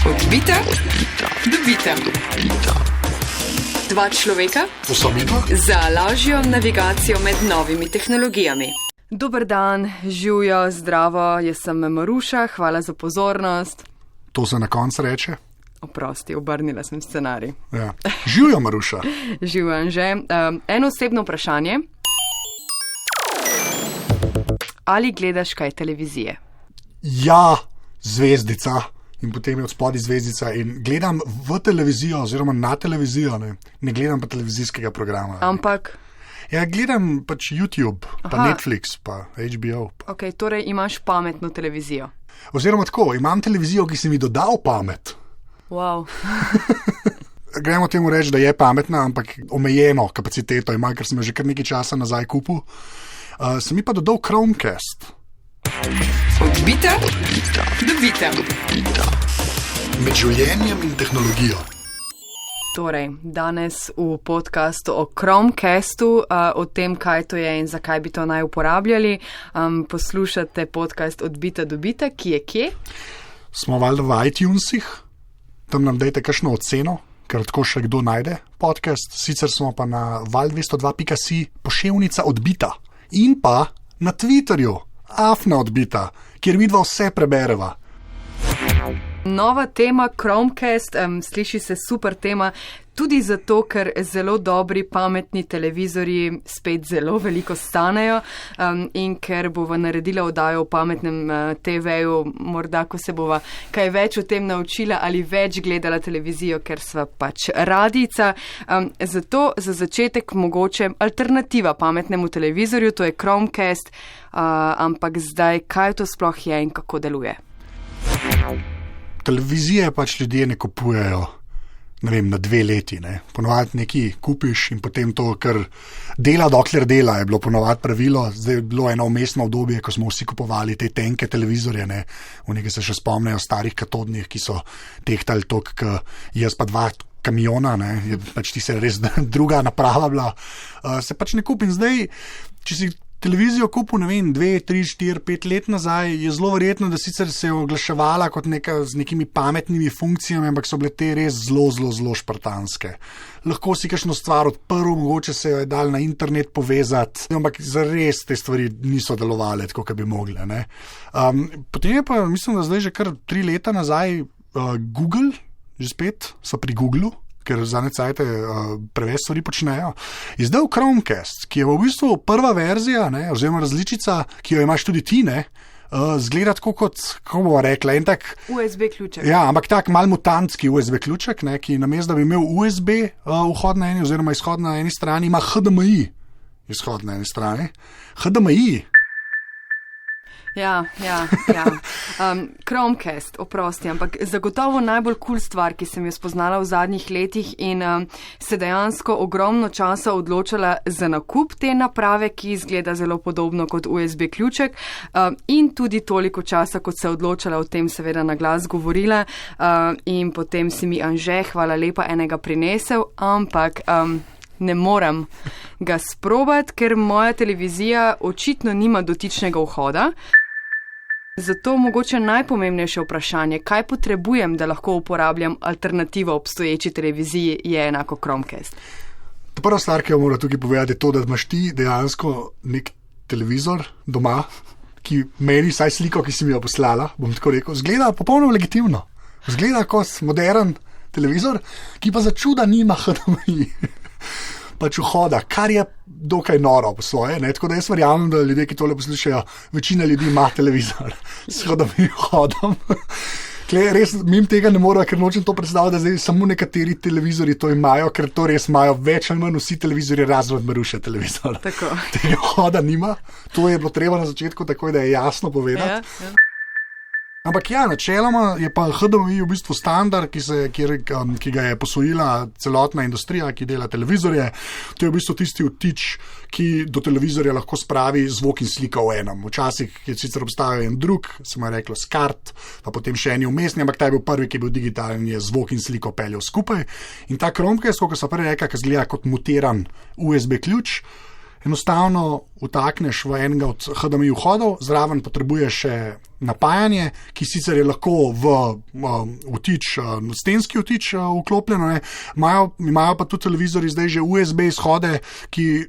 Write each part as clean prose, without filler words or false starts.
Odbita, dobita. Dva človeka za lažjo navigacijo med novimi tehnologijami. Dober dan, živijo, zdravo, jaz sem Maruša, hvala za pozornost. To se na koncu reče? Oprosti, obrnila sem scenarij. Ja. Živijo, Maruša. Živijo, že. Eno osebno vprašanje. Ali gledaš kaj televizije? Ja, zvezdica. In potem je od spodaj zvezdica in gledam v televizijo oziroma na televizijo, ne gledam pa televizijskega programa. Ampak? Ja, gledam pač YouTube, pa Netflix, pa HBO. Ok, torej imaš pametno televizijo. Oziroma tako, imam televizijo, ki si mi dodal pamet. Wow. Gremo temu reči, da je pametna, ampak omejeno kapaciteto ima, ker sem jo že kar nekaj časa nazaj kupil. Sem mi pa dodal Chromecast. Odbita, dobita. Med življenjem in tehnologijo. Torej, danes v podcastu o Chromecastu, o tem, kaj to je in zakaj bi to naj uporabljali, poslušate podcast Odbita, dobita, ki je kje? Smo valjda v iTunesih, tam nam dajte kakšno oceno, ker tako še kdo najde podcast. Sicer smo pa na val202.si poševnica Odbita in pa na Twitterju Afna Odbita, kjer midva vse prebereva. Nova tema Chromecast, sliši se super tema, tudi zato, ker zelo dobri pametni televizorji spet zelo veliko stanejo in ker bova naredila oddajo o pametnem TV-ju, morda ko se bova kaj več o tem naučila ali več gledala televizijo, ker sva pač radica. Zato za začetek mogoče alternativa pametnemu televizorju, to je Chromecast, ampak zdaj, kaj to sploh je in kako deluje? Televizije pač ljudje ne kupujejo, ne vem, na 2 leti, ne. Ponovadi nekaj kupiš in potem to, kar dela, dokler dela, je bilo ponovadi pravilo. Zdaj je bilo eno vmesno obdobje, ko smo vsi kupovali te tenke televizorje, ne. Nekaj se še spomnejo starih katodnih, ki so tehtali toliko, jaz pa 2 kamiona, ne. Pač ti se res druga naprava bila. Se pač ne kupim. Zdaj, če si televizijo kupil, ne vem, 2, 3, 4, 5 let nazaj, je zelo verjetno, da sicer se je oglaševala kot z nekimi pametnimi funkcijami, ampak so bile te res zelo špartanske. Lahko si kakšno stvar odprl, mogoče se jo je dal na internet povezati, ampak zares te stvari niso delovale tako, kot bi mogle, ne. Potem je pa, mislim, da zdaj že kar 3 leta nazaj Google, že spet so pri Googlu, ker zadnje cajte preveč stvari počnejo, izdal Chromecast, ki je v bistvu prva verzija, ne, oziroma različica, ki jo imaš tudi ti, ne, zgleda tako kot, kako bomo rekla, en tak USB ključek. Ja, ampak tak mal mutantski USB ključek, ne, ki namesto, da bi imel USB vhod na eni oziroma izhod na eni strani, ima HDMI izhod na eni strani. HDMI. Ja. Chromecast, oprosti, ampak zagotovo najbolj cool stvar, ki sem jo spoznala v zadnjih letih in se dejansko ogromno časa odločala za nakup te naprave, ki izgleda zelo podobno kot USB ključek in tudi toliko časa, kot se odločala o tem seveda na glas govorila in potem si mi Anže, hvala lepa, enega prinesel, ampak ne morem ga sprobati, ker moja televizija očitno nima dotičnega vhoda. Zato mogoče najpomembnejše vprašanje, kaj potrebujem, da lahko uporabljam alternativo obstoječi televiziji, je enako Chromecast. Prva stvar, ki jo mora tukaj povedati, je to, da imaš ti dejansko nek televizor doma, ki meni vsaj sliko, ki si mi jo poslala, bom tako rekel, zgleda popolnoma legitimno. Zgleda kot modern televizor, ki pa za čuda nima HDMI. Pač vhoda, kar je dokaj noro po svoje, ne? Tako da jaz verjamem, da ljudje, ki tole poslušajo, večina ljudi ima televizor s HDMI vhodom. Res mim tega ne moram, ker nočem to predstavljati, da zdaj samo nekateri televizori to imajo, ker to res imajo več ali manj vsi televizori, razen od Maruše televizor. Tega vhoda nima, to je bilo treba na začetku takoj, da je jasno povedati. Ja. Ampak ja, načeloma je pa HDMI v bistvu standard, ki ga je posvojila celotna industrija, ki dela televizorje. To je v bistvu tisti vtič, ki do televizorja lahko spravi zvok in slika v enem. Včasih je sicer obstajal en drug, se mu je reklo SCART, pa potem še eni vmesni, ampak ta je bil prvi, ki je bil digitalni, je zvok in sliko peljal skupaj. In ta Chromecast, kot so prej rekla, ki zgleda kot mutiran USB ključ, enostavno vtakneš v enega od HDMI vhodov, zraven potrebuješ še napajanje, ki sicer je lahko v stenski vtič vklopljeno. Imajo pa tudi televizori zdaj že USB izhode, ki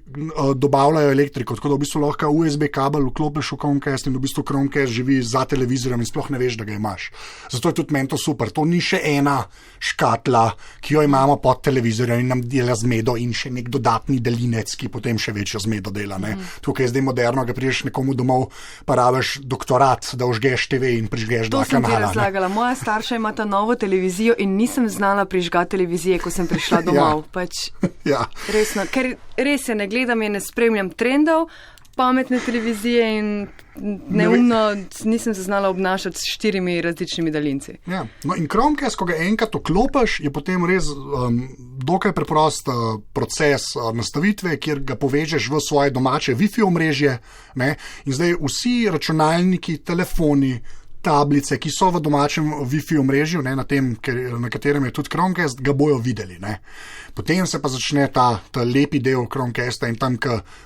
dobavljajo elektriko, tako da v bistvu lahko USB kabel vklopiš v Chromecast in v bistvu Chromecast živi za televizorjem in sploh ne veš, da ga imaš. Zato je tudi meni to super. To ni še ena škatla, ki jo imamo pod televizorjem in nam dela zmedo in še nek dodatni delinec, ki potem še večjo zmedo dela. Tukaj je zdaj moderno, ga priješ nekomu domov, pa rabiš doktorat, da užgeš TV in prižgeš dva kanala. To sem ti razlagala. Moja starša ima ta novo televizijo in nisem znala prižgati televizije, ko sem prišla domov. Resno, ker res je, ne gledam in ne spremljam trendov, pametne televizije in neumno nisem se znala obnašati s 4 različnimi daljinci. Ja. No in Chromecast, ko ga enkrat vklopiš, je potem res dokaj preprost proces nastavitve, kjer ga povežeš v svoje domače Wi-Fi omrežje. In zdaj vsi računalniki, telefoni, tablice, ki so v domačem Wi-Fi omrežju, na katerem je tudi Chromecast, ga bojo videli. Potem se pa začne ta lepi del Chromecasta in tam,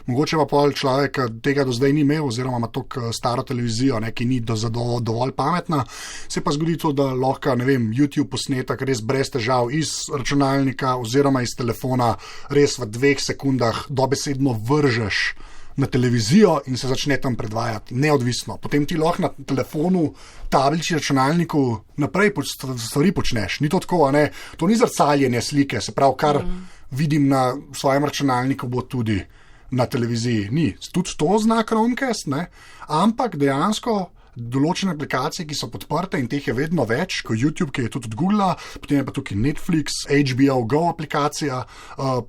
mogoče pa pol človek tega do zdaj ni imel, oziroma ima toliko staro televizijo, ki ni dovolj pametna, se pa zgodi to, da lahko, YouTube posnetek res brez težav iz računalnika oziroma iz telefona res v 2 sekundah dobesedno vržeš na televizijo in se začne tam predvajati, neodvisno. Potem ti lahko na telefonu, tablici, računalniku naprej stvari počneš. Ni to tako, to ni zrcaljenje slike, se pravi, kar vidim na svojem računalniku, bo tudi na televiziji. Ni. Tudi to zna Chromecast, ampak dejansko določene aplikacije, ki so podprte in teh je vedno več, kot YouTube, ki je tudi od Googlea, potem je pa tukaj Netflix, HBO Go aplikacija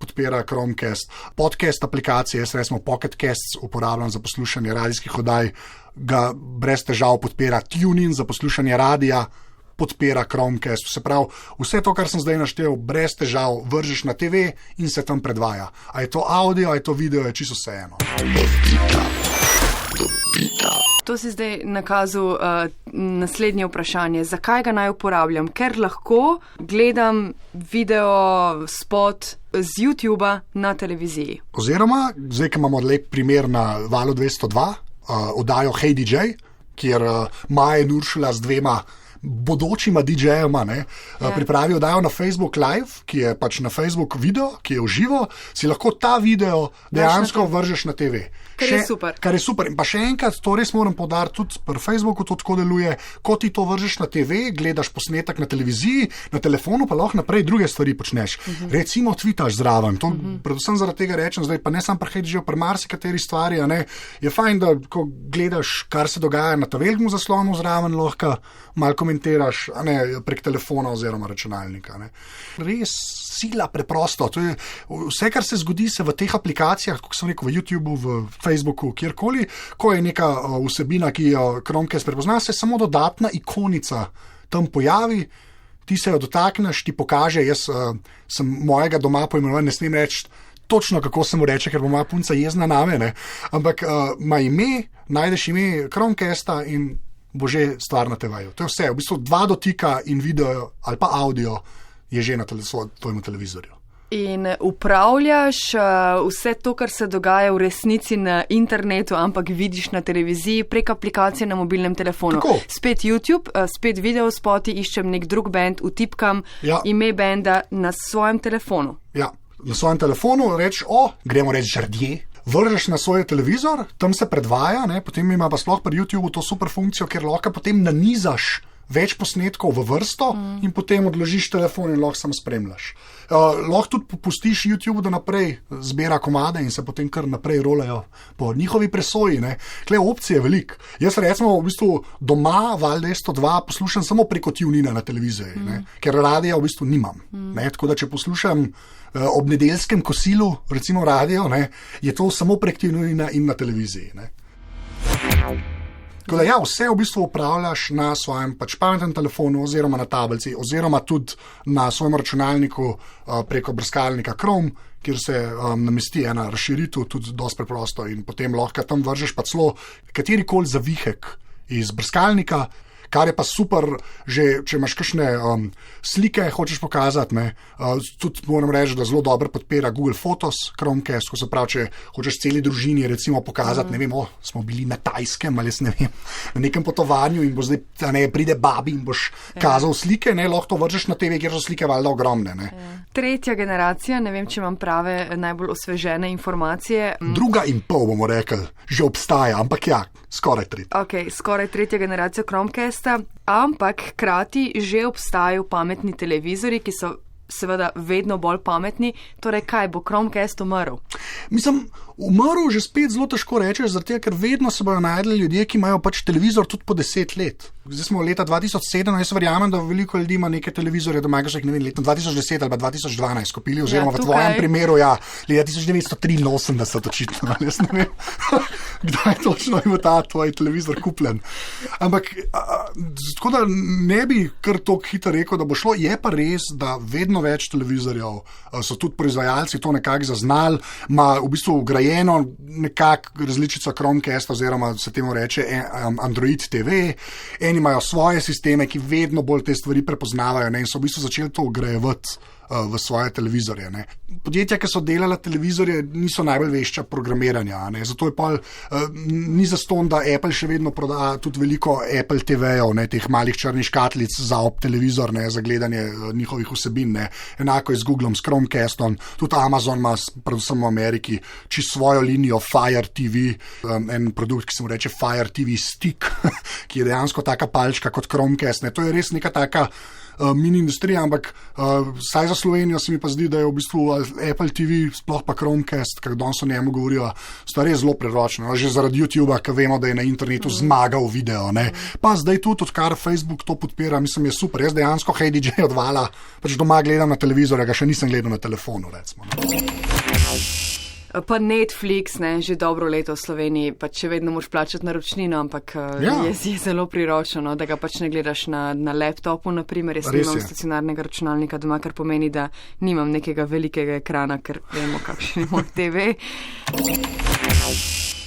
podpira Chromecast, podcast aplikacije, jaz recimo Pocket Casts uporabljam za poslušanje radijskih oddaj, ga brez težav podpira TuneIn za poslušanje radija, podpira Chromecast, se pravi, vse to, kar sem zdaj naštel, brez težav vržeš na TV in se tam predvaja. A je to audio, a je to video, je čisto vseeno. To si zdaj nakazal naslednje vprašanje. Zakaj ga naj uporabljam? Ker lahko gledam video spot z YouTuba na televiziji. Oziroma, zdaj, ko imamo lep primer na Valu 202, oddajo Hey DJ, kjer Maja in Uršula z 2 bodočima DJ-jema pripravijo oddajo na Facebook Live, ki je pač na Facebook video, ki je v živo, si lahko ta video dejansko vržeš na TV. Kar je super. In pa še enkrat, to res moram poudariti, tudi pri Facebooku to tako deluje, ko ti to vržeš na TV, gledaš posnetek na televiziji, na telefonu pa lahko naprej druge stvari počneš. Recimo tweetaš zraven. To predvsem zaradi tega rečem, zdaj pa ne sam pri HDJ, pri marsikateri stvari, je fajn, da ko gledaš, kar se dogaja na ta velikem zaslonu zraven, lahko malo komentiraš prek telefona oziroma računalnika. Res sila preprosto. To je vse, kar se zgodi, se v teh aplikacijah, kot sem rekel, v YouTubeu, v Facebooku, kjerkoli, ko je neka vsebina, ki jo Chromecast prepozna, se samo dodatna ikonica tam pojavi, ti se jo dotakneš, ti pokaže, jaz sem mojega doma poimenovan, ne smem reči točno, kako se mu reče, ker bo moja punca jezna name, ampak ima ime, najdeš ime Chromecasta in bo že stvar na TV-ju. To je vse, v bistvu 2 dotika in video ali pa audio je že na tvojemu televizorju. In upravljaš vse to, kar se dogaja v resnici na internetu, ampak vidiš na televiziji prek aplikacije na mobilnem telefonu. Tako. Spet YouTube, spet video spoti, iščem nek drug band, vtipkam ime benda na svojem telefonu. Ja, na svojem telefonu gremo reči Žardje, vržeš na svoj televizor, tam se predvaja, potem ima pa sploh pri YouTubeu to super funkcijo, ker lahko potem nanizaš več posnetkov v vrsto in potem odložiš telefon in lahko samo spremljaš. Lahko tudi pustiš YouTube, da naprej zbira komade in se potem kar naprej rolajo po njihovi presoji. Tule opcije je veliko. Jaz recimo v bistvu doma Val 202 poslušam samo preko TuneIna na televiziji, ker radija v bistvu nimam. Tako da če poslušam ob nedeljskem kosilu, recimo radio, je to samo prek TuneIna in na televiziji. Tako da vse v bistvu upravljaš na svojem pametnem telefonu oziroma na tablici oziroma tudi na svojem računalniku preko brskalnika Chrome, kjer se namesti ena razširitev, tudi dosti preprosto in potem lahko tam vržeš pa celo katerikoli zavihek iz brskalnika, Kar je pa super, že če imaš kakšne slike, hočeš pokazati, ne, tudi moram reči, da zelo dobro podpira Google Photos, Chromecast, ko se pravi, če hočeš celi družini recimo pokazati, ne vem, smo bili na Tajskem ali ne vem, na nekem potovanju in bo zdaj, ne, pride babi in boš kazal slike, ne, lahko to vržeš na TV, kjer so slike valjda ogromne, ne. Tretja generacija, ne vem, če imam prave, najbolj osvežene informacije. 2,5 bomo rekli, že obstaja, ampak ja, skoraj tretja. Ok, skoraj tretja generacija Chromecasta, ampak hkrati že obstajajo pametni televizori, ki so seveda vedno bolj pametni. Torej, kaj bo Chromecast umrl? Mislim, umrl že spet zelo težko rečeš, zaradi tega, ker vedno se bodo najdli ljudje, ki imajo pač televizor tudi po 10 let. Zdaj smo leta 2007, jaz verjamem, da veliko ljudi ima neke televizore doma, ki so jih, ne vem, leta 2010 ali pa 2012 kupili, oziroma v tvojem primeru, ja, leta 1983 očitno, jaz ne vem, kdaj točno je ta tvoj televizor kupljen. Ampak, tako da ne bi kar toliko hitro rekel, da bo šlo, je pa res, da vedno več televizorjev so tudi proizvajalci to nekako zaznali, ima v bistvu ugrajeno nekako različico Chromecasta, oziroma se temu reče Android TV, eni imajo svoje sisteme, ki vedno bolj te stvari prepoznavajo, ne, in so v bistvu začeli to ugrajevati v svoje televizorje. Ne. Podjetja, ki so delala televizorje, niso najbolj vešča programiranja, ne. Zato je pol, ni zastonj, da Apple še vedno proda tudi veliko Apple TV-jev, ne, teh malih črnih škatlic za televizor, ne, za gledanje njihovih vsebin. Ne. Enako je z Googlom, s Chromecastom, tudi Amazon ima, predvsem v Ameriki, čisto svojo linijo Fire TV, en produkt, ki se mu reče Fire TV Stick, ki je dejansko taka palčka kot Chromecast. Ne. To je res neka taka mini industrija, ampak vsaj za Slovenijo se mi pa zdi, da je v bistvu Apple TV, sploh pa Chromecast, kar danes o njemu govorijo, sta res zelo preročna. No? Že zaradi YouTubea, ki vemo, da je na internetu zmagal video. Ne? Pa zdaj tudi, odkar Facebook to podpira, mislim, je super. Jaz dejansko Hey DJ odvala, pač doma gledam na televizorja, ga še nisem gledal na telefonu, recimo. Pa Netflix, ne, že dobro leto v Sloveniji, pa če vedno moraš plačati naročnino, ampak je zelo priročno, da ga pač ne gledaš na laptopu, naprimer, jaz nimam stacionarnega računalnika doma, kar pomeni, da nimam nekega velikega ekrana, ker vemo, kakšen je moj TV.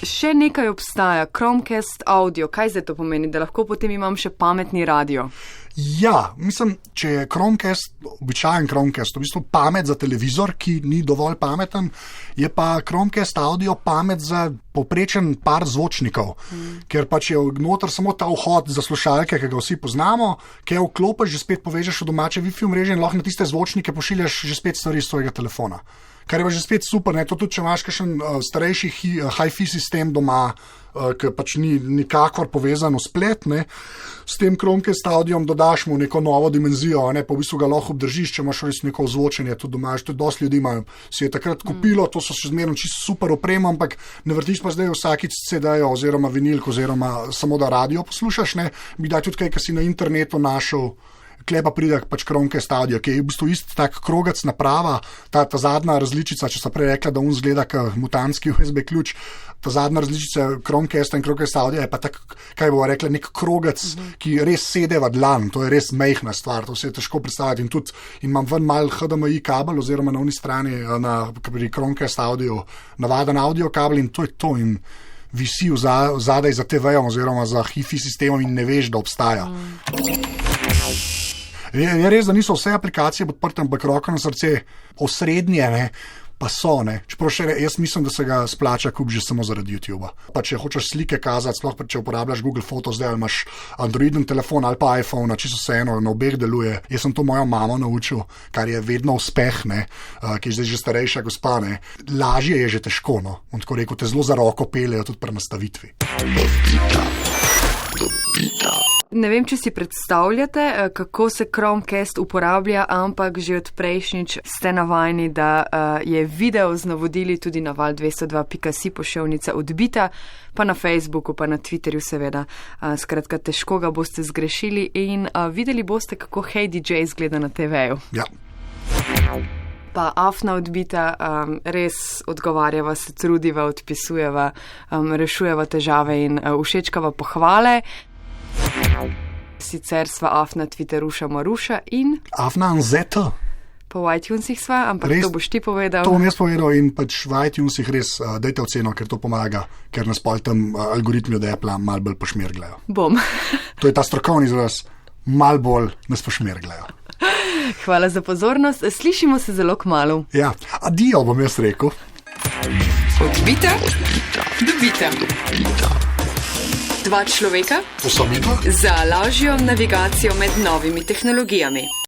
Še nekaj obstaja, Chromecast audio, kaj zdaj to pomeni, da lahko potem imam še pametni radio? Ja, mislim, če je Chromecast, običajen Chromecast, v bistvu pamet za televizor, ki ni dovolj pameten, je pa Chromecast audio pamet za povprečen par zvočnikov, ker pač je noter samo ta vhod za slušalke, ki ga vsi poznamo, ki jo vklopiš, že spet povežeš v domače Wi-Fi omrežje in lahko na tiste zvočnike pošiljaš že spet stvari iz svojega telefona. Kar je pa že spet super, ne? To tudi, če imaš kakšen starejši hi-fi sistem doma, ki pač ni nikakor povezan v splet, ne? S tem Chromecast audiom dodaš mu neko novo dimenzijo, ne? Pa v bistvu ga lahko obdržiš, če imaš res neko ozvočenje tudi doma, tudi dosti ljudi imajo, si je takrat kupilo, to so še zmerno čisto super opremo, ampak ne vrtiš pa zdaj vsakič CD-jo oziroma vinilko oziroma samo da radio poslušaš, ne? Bi daj tudi kaj, kar si na internetu našel. Klepa pride pač Chromecast audio, ki je v bistvu isti tak krogac naprava, ta zadnja različica, če so prej rekla, da on zgleda kot mutantski USB ključ, ta zadnja različica Chromecasta in Chromecast audio je pa tak, kaj bo rekla, nek krogac, ki res sede v dlan, to je res mejhna stvar, to se je težko predstaviti in imam ven mal HDMI kabel oziroma na uni strani pri Chromecast audio navaden audio kabel in to je to in visi zadaj za TV-jem oziroma za hi-fi sistemom in ne veš, da obstaja. Je res, da niso vse aplikacije podprte, ampak roko na srce osrednje, ne, pa so, ne. Čeprav še jaz mislim, da se ga splača kup že samo zaradi YouTubea. Pa če hočeš slike kazati, sploh pa če uporabljaš Google Photos, zdaj ali imaš Androiden telefon ali pa iPhone, čisto vseeno, na obeh deluje. Jaz sem to mojo mamo naučil, kar je vedno uspeh, ne, ki je zdaj že starejša gospa, ne. Lažje je že težko, no. On tako rekel, te zelo za roko peljejo tudi pri nastavitvi. Ne vem, če si predstavljate, kako se Chromecast uporablja, ampak že od prejšnjič ste navajeni, da je video z navodili tudi na val202.si poševnica odbita, pa na Facebooku, pa na Twitterju seveda. Skratka, težko ga boste zgrešili in videli boste, kako Hey DJ izgleda na TV-ju. Ja. Pa afna odbita, res odgovarjava, se trudiva, odpisujeva, rešujeva težave in všečkava pohvale. Sicer sva afna Twitteruša Maruša in... Afna Anzeta. Pa v iTunesih sva, ampak Res, to boš ti povedal. To bom jaz povedal in pač v iTunesih res dajte oceno, ker to pomaga, ker nas pol tam algoritmi od Apple malo bolj pošmirglajo. Bom. To je ta strokovni izraz, malo bolj nas pošmirglajo. Hvala za pozornost, slišimo se zelo kmalu. Ja, adijo bom jaz rekel. Odbita, dobita. Dva človeka To so midva. za lažjo navigacijo med novimi tehnologijami.